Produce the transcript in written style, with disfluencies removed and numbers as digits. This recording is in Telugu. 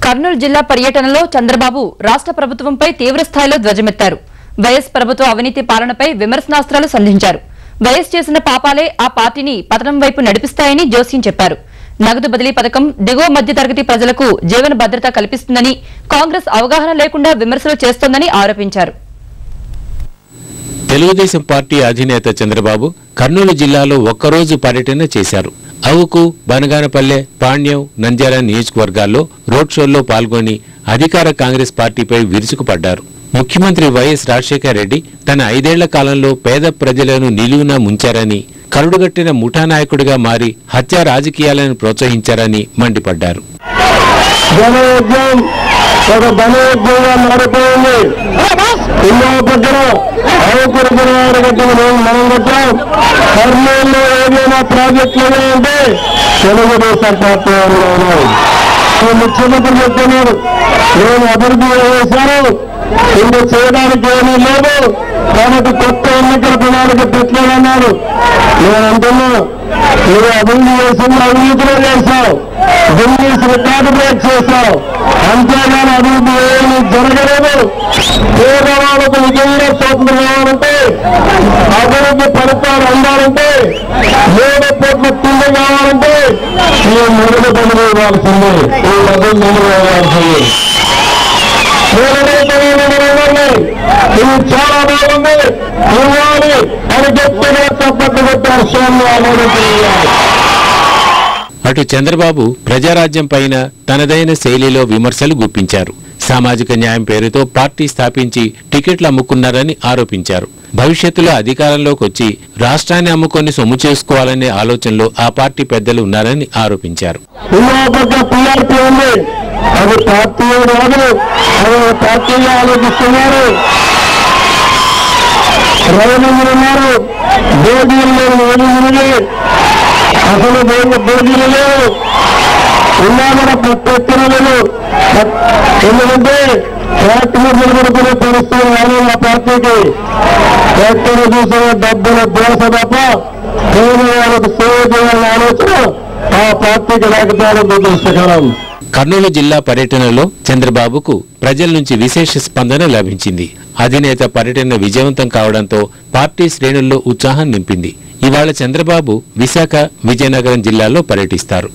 కర్నూలు జిల్లా పర్యటనలో చంద్రబాబు రాష్ట్ర ప్రభుత్వంపై తీవ్రస్థాయిలో ధ్వజమెత్తారు. వైఎస్ ప్రభుత్వ అవినీతి పాలనపై విమర్శనాస్త్రాలు సంధించారు. వైఎస్ చేసిన పాపాలే ఆ పార్టీని పతనం వైపు నడిపిస్తాయని జోస్యం చెప్పారు. నగదు బదిలీ పథకం దిగువ మధ్యతరగతి ప్రజలకు జీవన భద్రత కల్పిస్తుందని, కాంగ్రెస్ అవగాహన లేకుండా విమర్శలు చేస్తోందని ఆరోపించారు. తెలుగుదేశం పార్టీ అధినేత చంద్రబాబు కర్నూలు జిల్లాలో ఒక్కరోజు పర్యటన చేశారు. అవుకు, బనగానపల్లె, పాణ్యం, నంద్యాల నియోజకవర్గాల్లో రోడ్ షోల్లో పాల్గొని అధికార కాంగ్రెస్ పార్టీపై విరుచుకుపడ్డారు. ముఖ్యమంత్రి వైఎస్ రాజశేఖర రెడ్డి తన 5 ఏళ్ల కాలంలో పేద ప్రజలను నిలువునా ముంచారని, కరుడుగట్టిన ముఠా నాయకుడిగా మారి హత్యా రాజకీయాలను ప్రోత్సహించారని మండిపడ్డారు. ముఖ్యమంత్రి చెప్తున్నారు, నేను అభివృద్ధి చేశాను, ఇందు చేయడానికి ఏమీ లేదు, కాబట్టి కొత్త ఎన్నికల ప్రణాళిక పెట్టలేదన్నాడు. నేను అంటున్నా, నువ్వు అభివృద్ధి చేసింది అవినీతిలో చేశావు, ఢిల్లీస్ రికార్డు బ్రేక్ చేశావు, అంతేగాని అభివృద్ధి ఏమీ జరగలేదు. పేదవాళ్ళకు నిజంగా స్వతంత్రం కావాలంటే, అభివృద్ధి ఫలితాలు అందాలంటే, 7 కోట్ల తిండి కావాలంటే ఈ మొదటి పనులు ఇవ్వాల్సిందే, ఈ డబ్బులు నిలువ ఇవ్వాల్సిందే. ఇది చాలా బాగుంది, ఇవ్వాలి అని గట్టిగా తప్పట్టు కొట్టే విషయాన్ని ఆలోచించాలి. అటు చంద్రబాబు ప్రజారాజ్యం పైన తనదైన శైలిలో విమర్శలు గుప్పించారు. సామాజిక న్యాయం పేరుతో పార్టీ స్థాపించి టికెట్లు అమ్ముకున్నారని ఆరోపించారు. భవిష్యత్తులో అధికారంలోకి వచ్చి రాష్ట్రాన్ని అమ్ముకొని సొమ్ము చేసుకోవాలనే ఆలోచనలో ఆ పార్టీ పెద్దలు ఉన్నారని ఆరోపించారు. అది పార్టీ రాదు, అది పార్టీగా ఆలోచిస్తున్నారు. రైతులు ఉన్నారు, బోధీలు అసలు బోధీలు లేవు, ఉన్నా ప్రత్యేకత లేదు. ఎందుకంటే ఫ్యాక్టరీ నిలబడుకునే పరిస్థితులు రాలేదు ఆ పార్టీకి. ఫ్యాక్టరీ చూసిన డబ్బుల దోశ తప్ప వాళ్ళకు సేవ చేయాలనే ఆలోచన ఆ పార్టీకి లేకపోవడం దురదృష్టకరం. కర్నూలు జిల్లా పర్యటనలో చంద్రబాబుకు ప్రజల నుంచి విశేష స్పందన లభించింది. అధినేత పర్యటన విజయవంతం కావడంతో పార్టీ శ్రేణుల్లో ఉత్సాహం నింపింది. ఇవాళ చంద్రబాబు విశాఖ, విజయనగరం జిల్లాల్లో పర్యటిస్తారు.